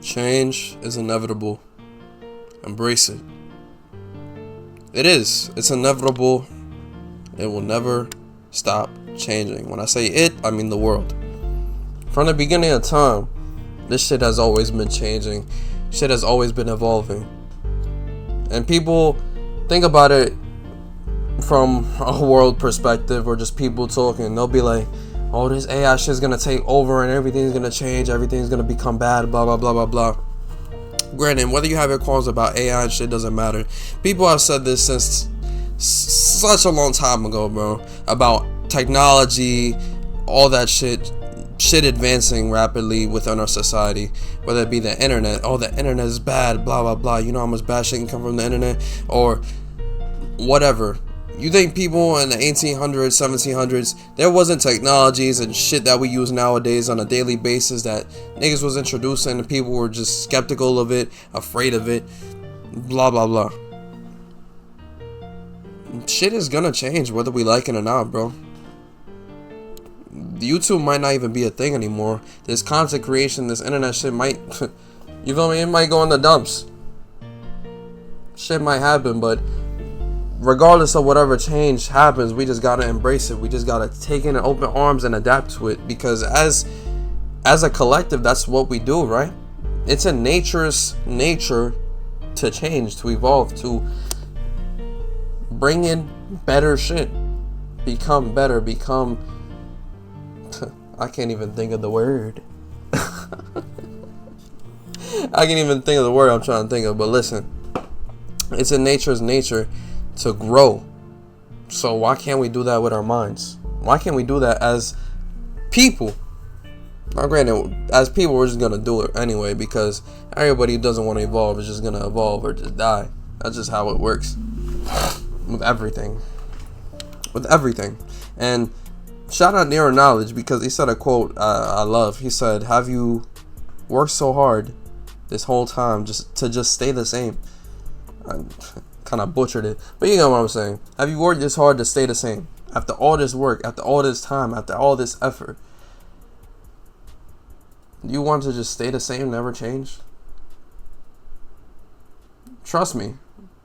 Change is inevitable. Embrace it. It is. It's inevitable. It will never stop changing. When I say it, I mean the world. From the beginning of time, this shit has always been changing. Shit has always been evolving. And people think about it from a world perspective, or just people talking. They'll be like, oh, this AI shit's gonna take over and everything's gonna change, everything's gonna become bad, blah blah blah blah blah. Granted, whether you have your qualms about AI and shit doesn't matter. People have said this since such a long time ago, bro, about technology, all that shit advancing rapidly within our society. Whether it be the internet, oh, the internet is bad, blah blah blah, you know how much bad shit can come from the internet, or whatever. You think people in the 1800s, 1700s, there wasn't technologies and shit that we use nowadays on a daily basis that niggas was introducing and people were just skeptical of it, afraid of it, blah blah blah. Shit is gonna change whether we like it or not, bro. YouTube might not even be a thing anymore. This content creation, this internet shit might, you feel me? It might go in the dumps. Shit might happen, but regardless of whatever change happens, we just gotta embrace it. We just gotta take it in open arms and adapt to it, because as a collective, that's what we do, right? It's in nature's nature to change, to evolve, to bring in better shit, become better, become I can't even think of the word. I can't even think of the word I'm trying to think of, but listen, it's in nature's nature to grow. So why can't we do that with our minds? Why can't we do that as people? Now granted, as people, we're just gonna do it anyway, because everybody who doesn't want to evolve is just gonna evolve or just die. That's just how it works with everything. And shout out Nero Knowledge, because he said a quote I love. He said, have you worked so hard this whole time just to stay the same? I kind of butchered it, but you know what I'm saying. Have you worked this hard to stay the same? After all this work, after all this time, after all this effort, do you want to just stay the same, never change? Trust me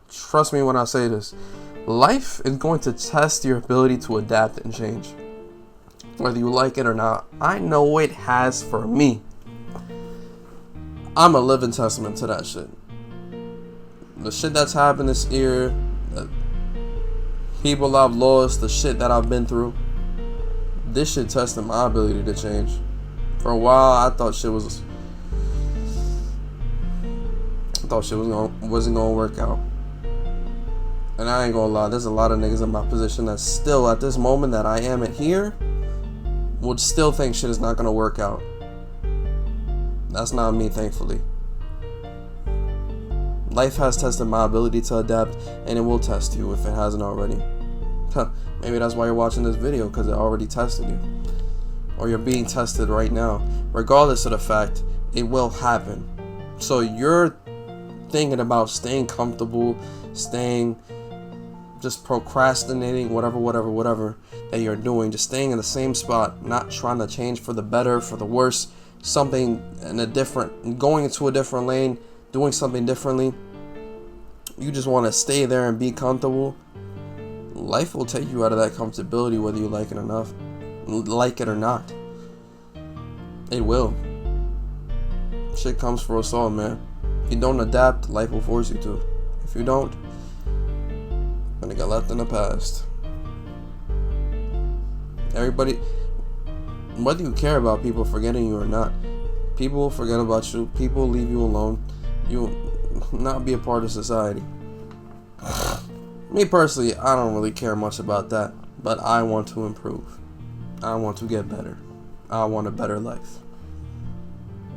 when I say this. Life is going to test your ability to adapt and change, whether you like it or not. I know it has for me. I'm a living testament to that shit. The shit that's happened this year, the people I've lost, the shit that I've been through, this shit tested my ability to change. For a while, I thought shit wasn't gonna work out. And I ain't gonna lie, there's a lot of niggas in my position that still, at this moment that I am at here, would still think shit is not gonna work out. That's not me, thankfully. Life has tested my ability to adapt, and it will test you if it hasn't already. Maybe that's why you're watching this video, because it already tested you. Or you're being tested right now. Regardless of the fact, it will happen. So you're thinking about staying comfortable, just procrastinating, whatever that you're doing, just staying in the same spot, not trying to change for the better, for the worse, something going into a different lane, doing something differently. You just want to stay there and be comfortable. Life will take you out of that comfortability, whether you like it or not. It will. Shit comes for us all, man. If you don't adapt, life will force you to. If you don't, you're gonna get left in the past. Everybody, whether you care about people forgetting you or not, people will forget about you. People will leave you alone. You will not be a part of society. Me personally, I don't really care much about that, but I want to improve. I want to get better. I want a better life.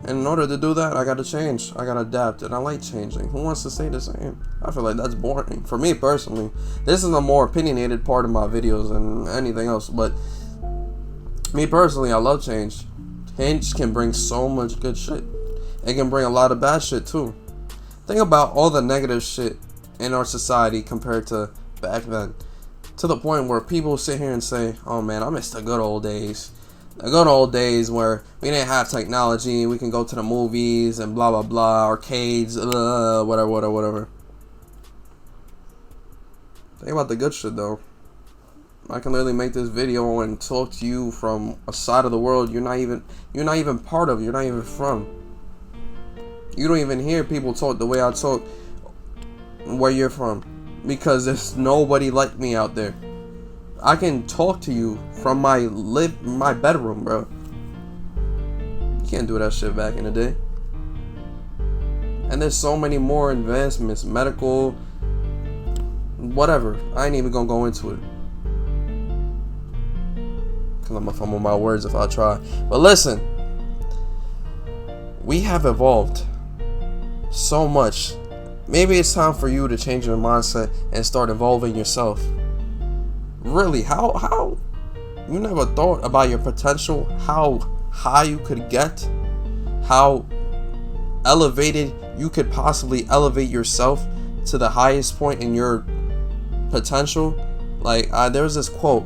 And in order to do that, I gotta change. I gotta adapt, and I like changing. Who wants to stay the same? I feel like that's boring. For me personally, this is a more opinionated part of my videos than anything else, but me personally, I love change. Change can bring so much good shit. It can bring a lot of bad shit too. Think about all the negative shit in our society compared to back then. To the point where people sit here and say, oh man, I miss the good old days. The good old days where we didn't have technology, we can go to the movies and blah blah blah, arcades, whatever. Think about the good shit though. I can literally make this video and talk to you from a side of the world you're not even part of, you're not even from. You don't even hear people talk the way I talk where you're from, because there's nobody like me out there. I can talk to you from my bedroom, bro. You can't do that shit back in the day. And there's so many more advancements, medical, whatever. I ain't even gonna go into it, cause I'm gonna fumble my words if I try. But listen, we have evolved so much. Maybe it's time for you to change your mindset and start evolving yourself. Really, how you never thought about your potential, how high you could get, how elevated you could possibly elevate yourself to the highest point in your potential? Like, there's this quote,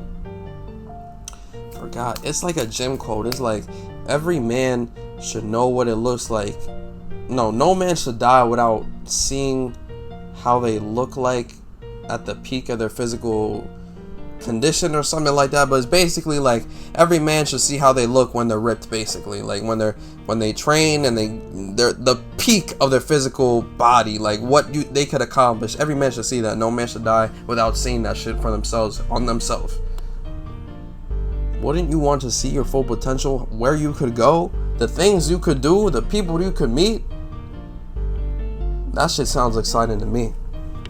forgot, it's like a gym quote. It's like, every man should know what it looks like. No man should die without seeing how they look like at the peak of their physical condition or something like that. But it's basically like, every man should see how they look when they're ripped, basically. Like when they train and they're the peak of their physical body, like what they could accomplish. Every man should see that. No man should die without seeing that shit for themselves, on themselves. Wouldn't you want to see your full potential, where you could go, the things you could do, the people you could meet? That shit sounds exciting to me.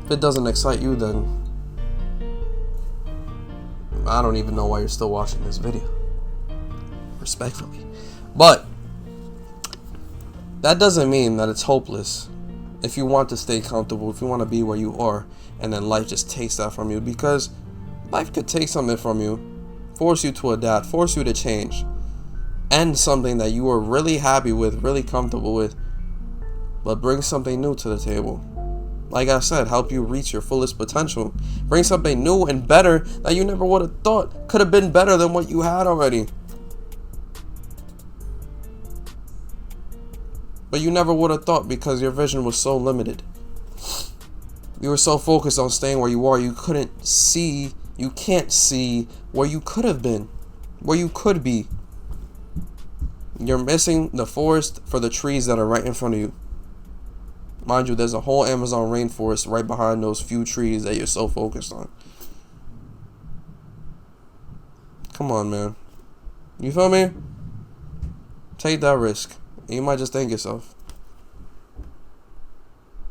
If it doesn't excite you, then I don't even know why you're still watching this video. Respectfully. But that doesn't mean that it's hopeless. If you want to stay comfortable, if you want to be where you are, and then life just takes that from you, because life could take something from you, force you to adapt, force you to change, end something that you were really happy with, really comfortable with, but bring something new to the table. Like I said, help you reach your fullest potential. Bring something new and better that you never would have thought could have been better than what you had already. But you never would have thought, because your vision was so limited. You were so focused on staying where you are, you can't see where you could have been, where you could be. You're missing the forest for the trees that are right in front of you. Mind you, there's a whole Amazon rainforest right behind those few trees that you're so focused on. Come on, man. You feel me? Take that risk. You might just thank yourself.